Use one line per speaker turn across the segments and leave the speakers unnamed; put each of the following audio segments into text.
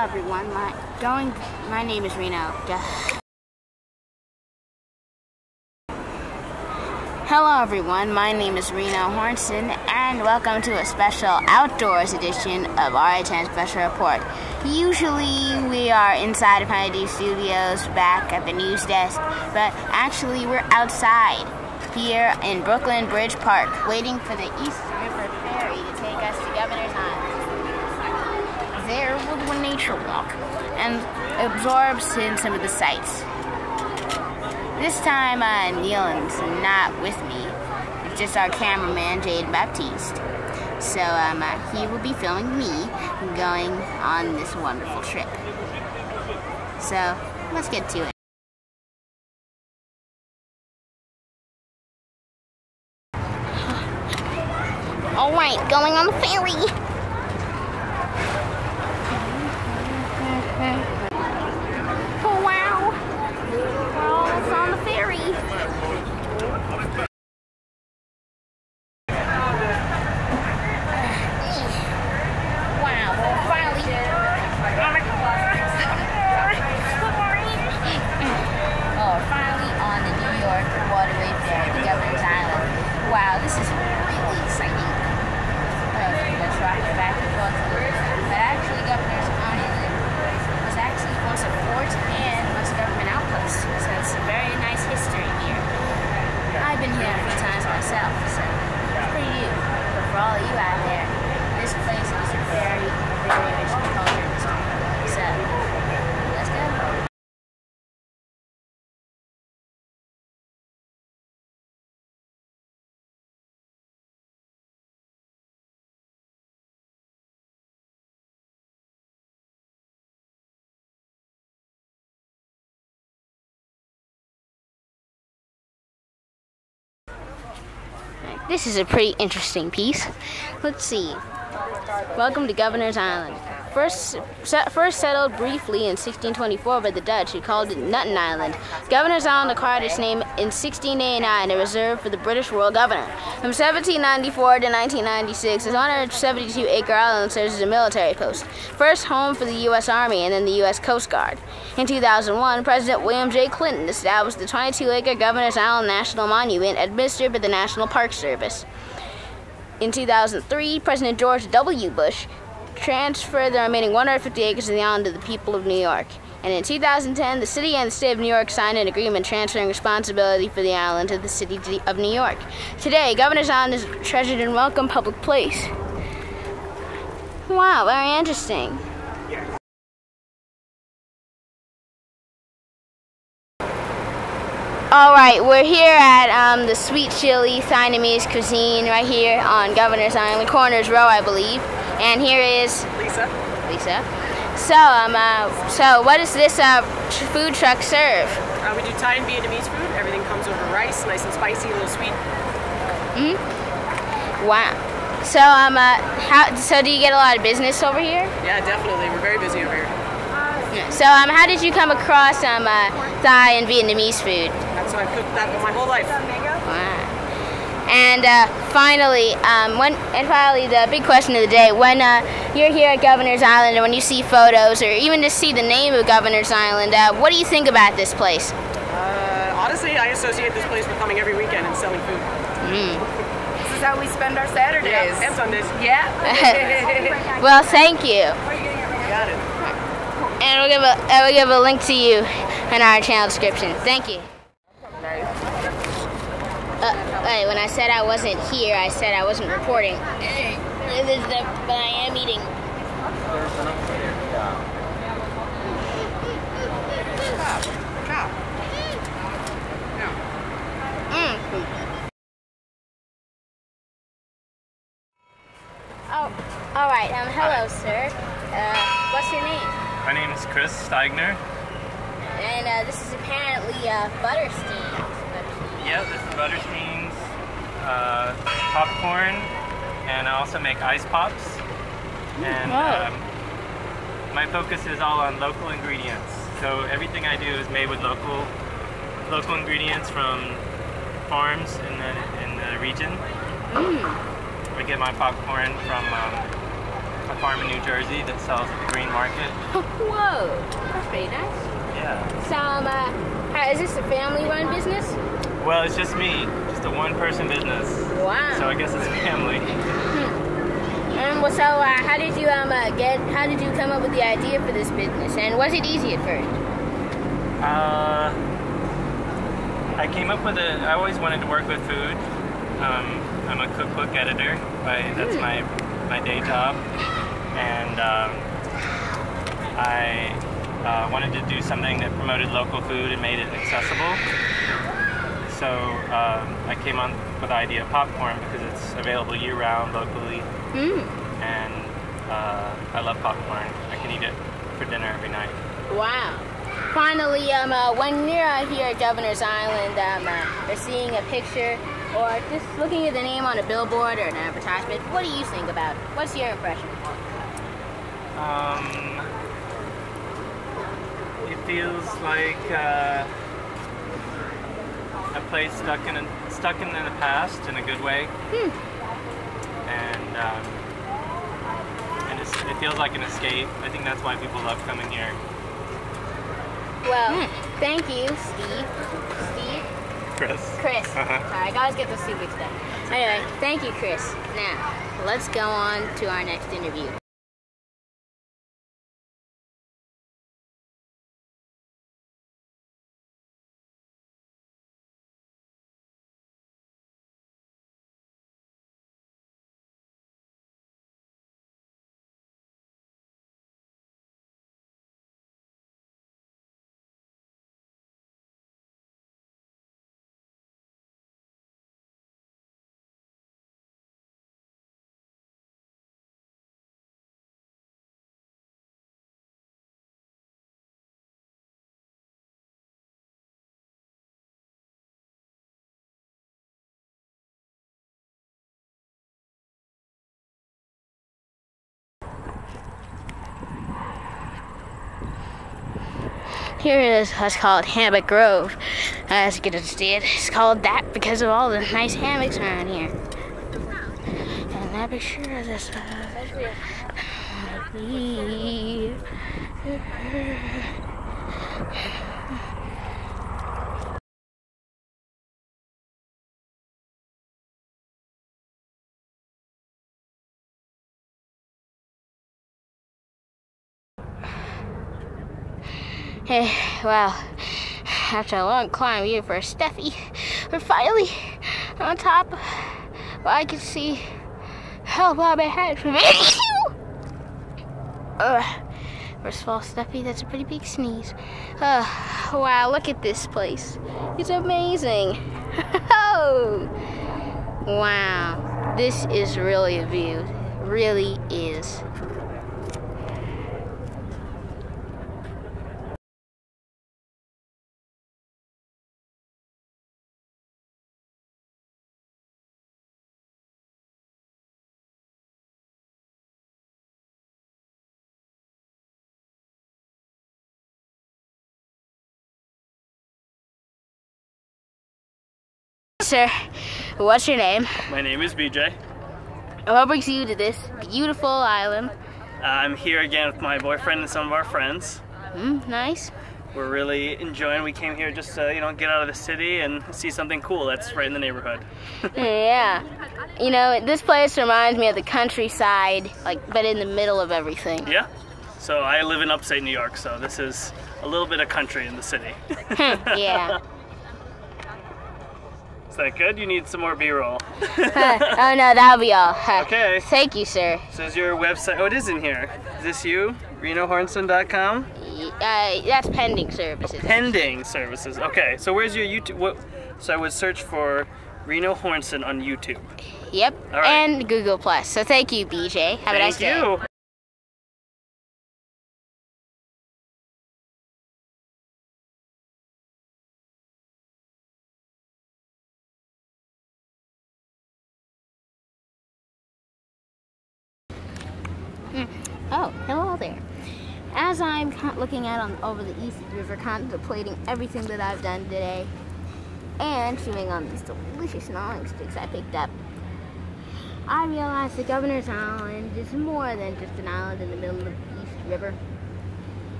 everyone. My name is Reino. Hello everyone, my name is Reino Hornson, and welcome to a special outdoors edition of RHN Special Report. Usually we are inside of Kennedy Studios back at the news desk, but actually we're outside here in Brooklyn Bridge Park waiting for the East River Ferry to take us to Governor's Island. There we'll do a nature walk and absorb in some of the sights. This time, Nealon's not with me. It's just our cameraman, Jade Baptiste. So, he will be filming me going on this wonderful trip. So, let's get to it. Alright, going on the ferry! Oh, wow! We're almost on the ferry. Wow, we're finally on the New York Waterway Ferry, the Governor's Island. Wow, this is really exciting. Let's rock it back and forth a little bit. But actually, Governor's Island was actually once a fort and once a government outpost. So it's a very nice history here. I've been here a few times myself, so it's pretty new. But for all of you out there, this place is very, very rich in culture and history. So, let's go. This is a pretty interesting piece. Let's see. Welcome to Governor's Island. First settled briefly in 1624 by the Dutch, who called it Nutten Island. Governor's Island acquired its name in 1689, a reserve for the British royal governor. From 1794 to 1996, this 172-acre island serves as a military post. First home for the U.S. Army and then the U.S. Coast Guard. In 2001, President William J. Clinton established the 22-acre Governor's Island National Monument administered by the National Park Service. In 2003, President George W. Bush transferred the remaining 150 acres of the island to the people of New York. And in 2010, the city and the state of New York signed an agreement transferring responsibility for the island to the city of New York. Today, Governor's Island is a treasured and welcome public place. Wow, very interesting. Alright, we're here at the Sweet Chili Siamese cuisine right here on Governor's Island, Corners Row, I believe. And here is
Lisa.
So what does this food truck serve?
We do Thai and Vietnamese food. Everything comes over rice, nice and spicy, a little sweet.
Wow. So so do you get a lot of business over here?
Yeah, definitely. We're very busy over here.
So how did you come across Thai and Vietnamese food?
That's how I cooked that my whole life.
Wow. And finally, the big question of the day: when you're here at Governor's Island, and when you see photos, or even just see the name of Governor's Island, what do you think about this place?
Honestly, I associate this place with coming every weekend and selling food.
This is how we spend our Saturdays.
Yeah, and Sundays.
Yeah.
Well, thank you.
Got it.
And we'll give a link to you in our channel description. Thank you. Wait, when I said I wasn't here, I said I wasn't reporting. But I am eating. Oh, all right. Hello, sir. What's your name?
My name is Chris Steigner.
And this is apparently Butterstein.
Yeah, this is Butterstein's popcorn, and I also make ice pops. And my focus is all on local ingredients. So everything I do is made with local ingredients from farms in the region. I get my popcorn from a farm farm in New Jersey that sells at the green market.
Whoa, that's pretty nice.
Yeah.
So, is this a family-run business?
Well, it's just me, just a one-person business.
Wow.
So I guess it's family.
So, how did you come up with the idea for this business? And was it easy at first?
I came up with it. I always wanted to work with food. I'm a cookbook editor. That's my day job, and I wanted to do something that promoted local food and made it accessible. So I came on with the idea of popcorn because it's available year-round locally, and I love popcorn. I can eat it for dinner every night.
Wow. Finally, when you're here at Governor's Island, or seeing a picture or just looking at the name on a billboard or an advertisement, what do you think about it? What's your impression?
It feels like a place stuck in the past in a good way, and it feels like an escape. I think that's why people love coming here.
Well, thank you, Steve.
Chris.
Sorry, I always get those two mixed up. Anyway, thank you, Chris. Now, let's go on to our next interview. Here is what's called Hammock Grove. As you can understand, it's called that because of all the nice hammocks around here. And that picture of this Hey, well, after a long climb here for Steffi, we're finally on top. Well, I can see how far my head from it. First of all, Steffi, that's a pretty big sneeze. Wow, look at this place. It's amazing. Oh, wow, this is really a view. It really is. Sir, what's your name?
My name is BJ.
And what brings you to this beautiful island?
I'm here again with my boyfriend and some of our friends.
Nice.
We're really enjoying. We came here just to, get out of the city and see something cool that's right in the neighborhood.
Yeah. This place reminds me of the countryside, but in the middle of everything.
Yeah. So I live in upstate New York, so this is a little bit of country in the city.
Yeah.
Is that good? You need some more B-roll.
Oh no, that'll be all.
Okay.
Thank you, sir.
So is your website? Oh, it is in here. Is this you? RenoHornson.com?
That's pending services.
Pending services. Okay. So where's your YouTube? So I would search for Reino Hornson on YouTube.
Yep.
All right.
And Google Plus. So thank you, BJ. Have a nice day.
Thank you.
Oh, hello there. As I'm looking out over the East River, contemplating everything that I've done today, and chewing on these delicious gnawing sticks I picked up, I realized that Governor's Island is more than just an island in the middle of the East River.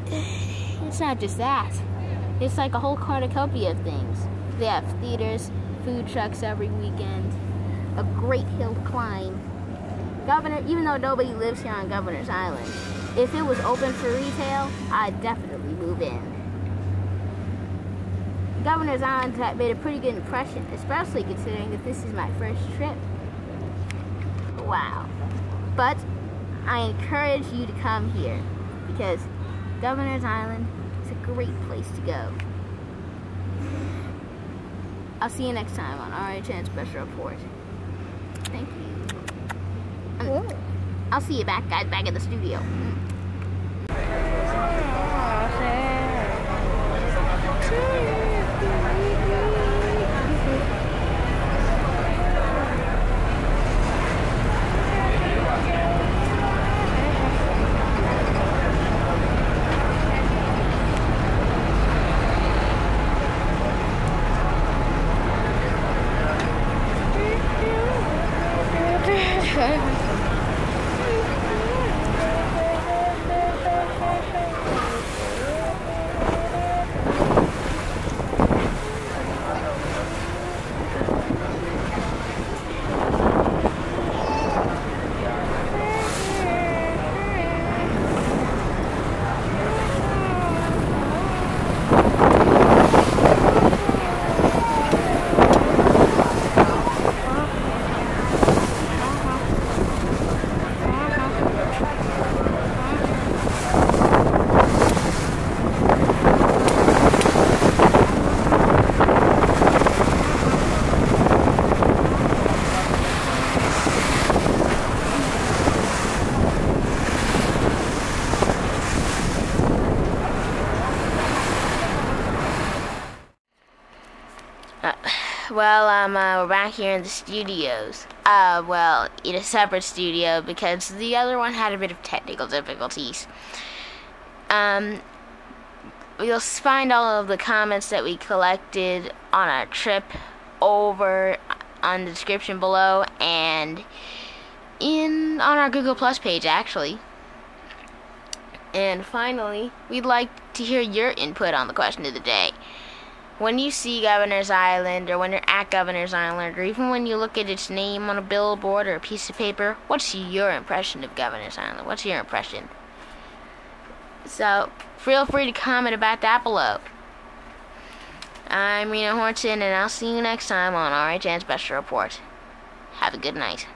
It's not just that. It's like a whole cornucopia of things. They have theaters, food trucks every weekend, a great hill to climb. Even though nobody lives here on Governor's Island, if it was open for retail, I'd definitely move in. Governor's Island made a pretty good impression, especially considering that this is my first trip. Wow. But I encourage you to come here because Governor's Island is a great place to go. I'll see you next time on RHN Special Report. Thank you. I'll see you guys back in the studio. We're back here in the studios. Well, in a separate studio because the other one had a bit of technical difficulties. You'll find all of the comments that we collected on our trip over on the description below and on our Google Plus page, actually. And finally, we'd like to hear your input on the question of the day. When you see Governor's Island, or when you're at Governor's Island, or even when you look at its name on a billboard or a piece of paper, what's your impression of Governor's Island? What's your impression? So, feel free to comment about that below. I'm Reino Hornson, and I'll see you next time on RHN Special Report. Have a good night.